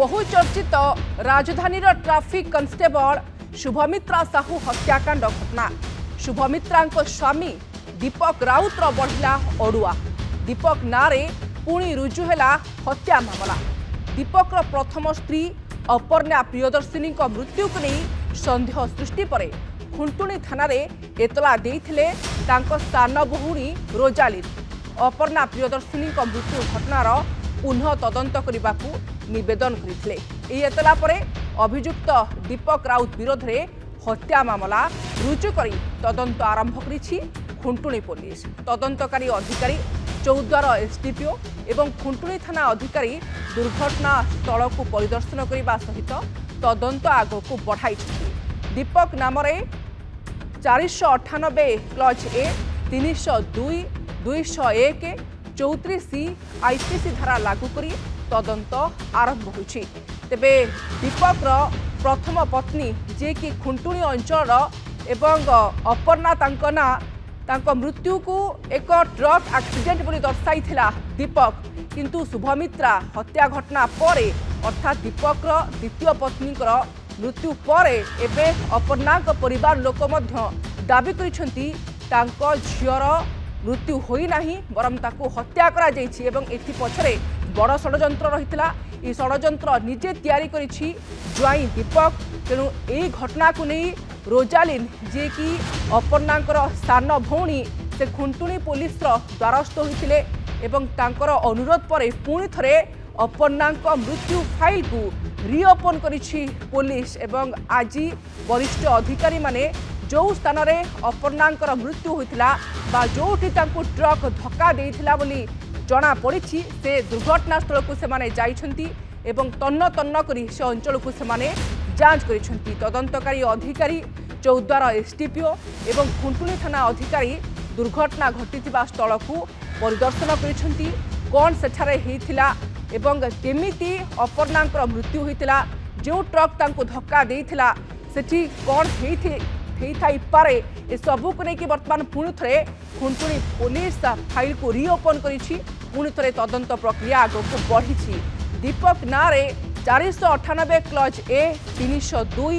बहुचर्चित राजधानी traffic constable Shubhamitra Sahu हत्याकांड घटना। शुभमित्रा स्वामी दीपक राउतर बढ़ला अड़ुआ। दीपक नारे पुणी रुजु है हत्या मामला। दीपक प्रथम स्त्री अपर्णा प्रियदर्शिनी मृत्यु को नहीं सन्देह सृष्टि पर खुंटुणी थाना एतला देइथिले तांको सान भौणी रोजालिन। अपर्णा प्रियदर्शिनी मृत्यु घटनार पुनः तदंत करने को निवेदन करते। एतला पर अभियुक्त दीपक राउत विरोध में हत्या मामला रुजु कर तदंत आरंभ करिछि खुंटुणी पुलिस। तदंतकारी अधिकारी चौद्वार एसडीपीओ एवं खुंटुणी थाना अधिकारी दुर्घटना स्थल को परिदर्शन करने सहित तदंत आग को बढ़ाई। दीपक नाम 498 क्लच ए 302 201 34 आईपीसी धारा लागू करी तदंत आरंभ होइछि। तेबे दीपक प्रथम पत्नी जे कि खुंटुणी अंचल एवं अपर्णा तांको मृत्यु को एक ट्रक एक्सीडेंट बोली दर्शाई दीपक, किंतु शुभमित्रा हत्या घटना पर अर्थात दीपक द्वितीय पत्नी मृत्यु पर एबे अपर्णा परिवार लोक दाबी करिसेंती तांको झियर मृत्यु होई नाही बरम ताकू हत्या करा जाइछि एवं एथि पछरे बड़ षडयंत्र रहितला। ई षडयंत्र निजे तैयारी करिछि ज्वाई दीपक। तेणु एई घटना को नहीं रोजालिन जे कि अपर्णांकर सान भौणी से खुंटुणी पुलिस द्वारस्थ होइतिले एवं तांकर अनुरोध पर पुणी थरे अपर्णांक मृत्यु फाइल को रिओपन करिछि पुलिस। एवं आज वरिष्ठ अधिकारी माने जो स्थान रे अपर्णांकर मृत्यु होइतिला बा जोठी तांको ट्रक धक्का देइथिला बोली जना पड़िछि से दुर्घटनास्थल को सेमाने जाइछंती एवं तन्न तन्न करी से अंचल को सेमाने जांच करिछंती। तदंतकारी अधिकारी चौद्वार एसडीपीओ एवं खुंटुणी थाना अधिकारी दुर्घटना घटिथिबा स्थल को परिदर्शन करिछंती। कोन सेठारे हेइथिला एवं केमिति अपर्णांकर मृत्यु होइतिला, जो ट्रक तांको धक्का देइथिला सेठी कोन हेइथाई पारे ए सबु को लेकिन वर्तमान पुणी थे खुंटुणी पुलिस फाइल को रिओपन करिछि। पुणी थे तदंत प्रक्रिया आग को बढ़ी। दीपक नारे 498 क्लच ए 302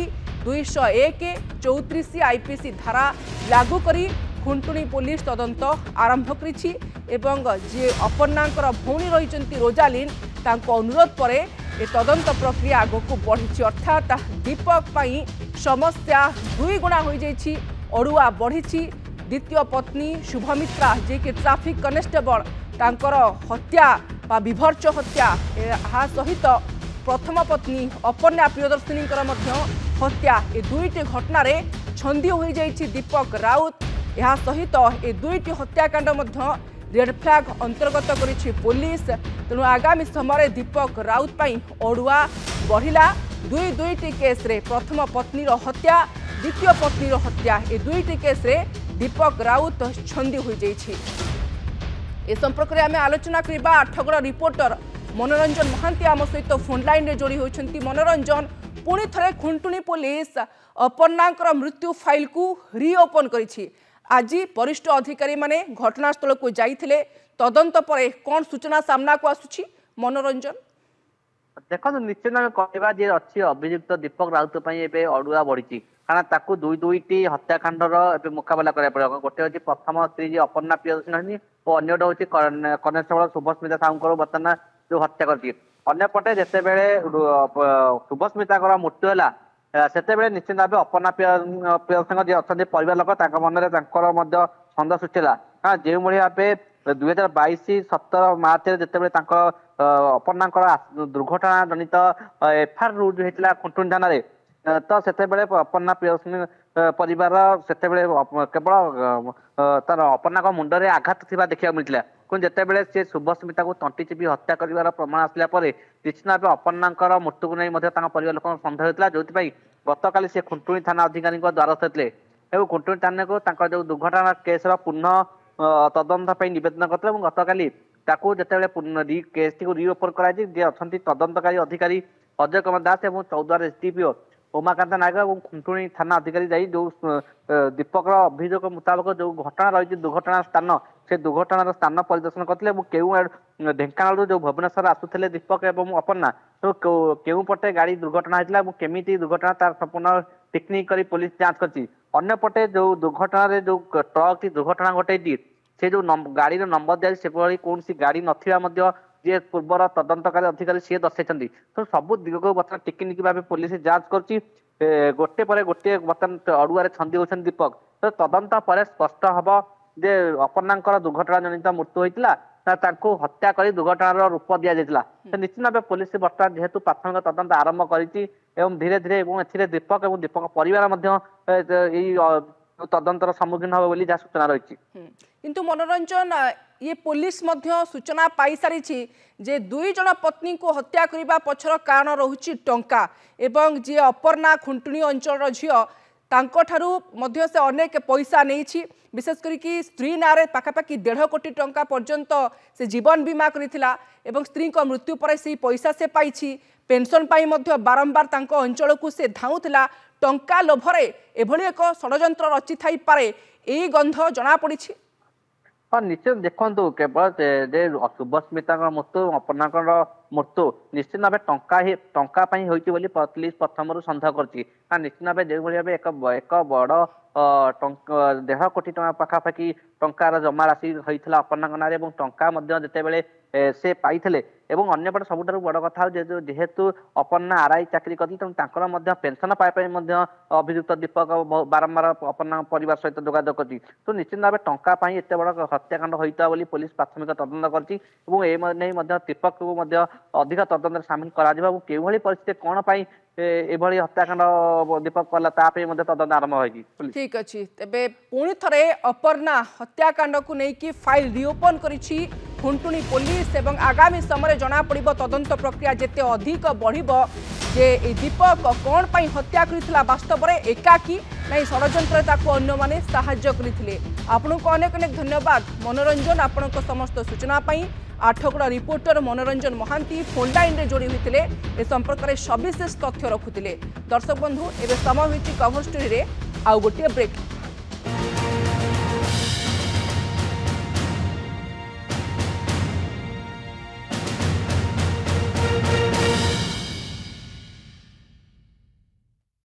201 34 आईपीसी धारा लागू करी खुंटुणी पुलिस तदंत आरंभ करिछि एवं जे अपर्णांकर भौणी रहिचंती रोजालिन तांको अनुरोध पर ए तदंत प्रक्रिया आग को बढ़ी। अर्थात दीपक पई समस्या दुई गुणा हो जाइछि, अड़ुआ बढ़ी। द्वितीय पत्नी शुभमित्रा जे कि ट्राफिक कनेस्टेबल तांकर हत्या बा विभर्च हत्या या सहित प्रथम पत्नी अपर्णा प्रियदर्शिनी हत्या ए दुईटी घटना रे छंदी हो जाइछि दीपक राउत। या सहित ए दुईटी हत्याकांड रेड फ्लैग अंतर्गत करिछि पुलिस। तेणु आगामी समय दीपक राउत पई अड़ुआ बढ़िला। दुईटी केस रे प्रथम पत्नी हत्या द्वितीय पत्नी हत्या ए दुईटी केस रे दीपक राउत छंदी हो जाइछि। ए संपर्क में आम आलोचना करबा आठगड़ रिपोर्टर मनोरंजन महांती आम सहित फोन लाइन रे जोड़ी होइछंती। मनोरंजन, पुणी थरे खुंटुणी पुलिस अपर्णांकर मृत्यु फाइल को रिओपन करिछि। आज वरिष्ठ अधिकारी माने घटनास्थल को जाइथिले, तदंत पर कौन सूचना सामना को आसुछि? मनोरंजन देखो निश्चित भाव कहवा जे अच्छी अभियुक्त दीपक राउत अड़ुआ बढ़ी कारण ताकू दुईटी हत्याकांडर मुकाबला करा पड़े। गोटे हूँ प्रथम स्त्री जी अपर्णा प्रियदर्शिनी और अन्यटा हूँ कनेस्टेबल शुभस्मिता साहू बर्तमान जो हत्या करती। अन्यपटे जिते बड़े शुभस्मिता मृत्यु है से निश्चित भाव अपर्णा प्रियदर्शिनी जी अच्छा परिवार लोक मन में सन्देह सृष्टि है। हाँ जो भाव 2022 17 मार्च जिते अपर्णा दुर्घटना जनित एफआईआर रुजु होता खुंटुणी थाना तो से अपर्णा प्रियदर्शिनी परिवार से केवल तार अपर्णा मुंडे आघात थी देखा मिलता कि जिते सी शुभस्मिता को तंटी चिपी हत्या कर प्रमाण आसला निश्चित भाव अपर्णा मृत्यु को नहीं परिवार लोक सन्देह होता जो गतकाली से खुंटुणी थाना अधिकारी द्वारस्थ होते और खुंटुणी थाना को जो दुर्घटना केस पुनः तदंत नवेदन करते गतकाली जिते केस टी रिओपन कर तदंतकारी अधिकारी अजय कुमार दास और चौद्वार एसडीपीओ उमाकांत नायक और खुंटुणी थाना अधिकारी जाई जो दीपक अभियोग मुताबक जो घटना रही दुर्घटना स्थान से दुर्घटनार स्थान परिदर्शन करते केउ ढेंकानाल जो भुवनेश्वर आसुले दीपक एवं अपर्णा तो केउ पटे गाड़ी दुर्घटना होता केमी दुर्घटना तार संपूर्ण टेक्निक कर पुलिस जांच कर अन्यपटे जो दुर्घटना जो ट्रक टी दुर्घटना घटे से जो गाड़ी नंबर दिया से कौन सी गाड़ी नथिबा जे पूर्वर तदंतकारी अधिकारी सी दर्शाई तो सब दिग को बर्तमान टेक्निक भाव पुलिस जांच कर गोटे पर गोटे बर्तमान अड़ुआ छंदी होती दीपक तो तदंत पर स्पष्ट हम जे अपर्णा दुर्घटना जनित मृत्यु होता हत्या कर दुर्घटनार रूप दि जाता तो निश्चित भाव पुलिस बर्तमान जेहेतु प्राथमिक तदंत आरंभ कर धीरे धीरे दीपक और दीपक परिवार तदंतर सम्मुखीन हम जहाँ सूचना रही किंतु मनोरंजन ये पुलिस मध्य सूचना पाई सारी जे दुई जन पत्नी को हत्या करने पछर कारण रहुची टंका एवं जी अपर्णा खुंटुणी अंचल झील तांको मध्य से अनेक पैसा नहीं विशेष करी स्त्री नारे पाखापाखि 1.5 कोटी टंका पर्यंत से जीवन बीमा करिथिला एवं स्त्री को मृत्यु पर से पैसा से पाई पेंशन पाई मध्य बारंबार तांको अंचल को से धाउथिला टंका लोभरे एभली एक षड्यंत्र रचि थाई पारे एई गंध जना पड़ी। हाँ निश्चित देखो केवल शुभस्मिता मृत्यु अपर्णा मृत्यु निश्चित भाव टंका पुलिस प्रथम सन्देह कर निश्चित भाव जो भाव एक बड़ 1.5 कोटी टका पाखापाखि टंकार जमा राशि होता अपर्णा नारे टंका जितेबाला से पाई एवं अन्यपटे सबुठ बड़ कथा जेहेतु अपर्णा आरआई चाकरी कर पेंशन पाइप अभियुक्त दीपक बारंबार अपर्णा परिवार सहित जोगाजोग कर तो निश्चित भाव टंका एत बड़ हत्याकांड होता पुलिस प्राथमिक तदंत कर दीपक को अधिक तदंत सामिल कर परिस्थिति कौन पाई एभली हत्याकांड दीपक कला तदंत आरंभ होगी। ठीक अच्छे तेबे पुणी थरे अपर्णा हत्याकांड को लेकिन फाइल रिओपन करिछि खुंटुणी पुलिस एवं आगामी समय जना पड़िबो तदंत प्रक्रिया जेते अधिक बढ़िबो जे ए दीपक कौन पाई हत्या करिथिला वास्तव में एकाकी नहीं षड्यंत्र ताको अन्य माने साहाय्य करिथिले। आपनको अनेक अनेक धन्यवाद मनोरंजन आपनक समस्त सूचना पाई। आठगड़ रिपोर्टर मनोरंजन महांती फोन लाइन रे जोड़ी होते ए संपर्क में सविशेष तथ्य रखुले। दर्शक बंधु एवं समय होती कभर स्टोरी रे आउ गोटे ब्रेक।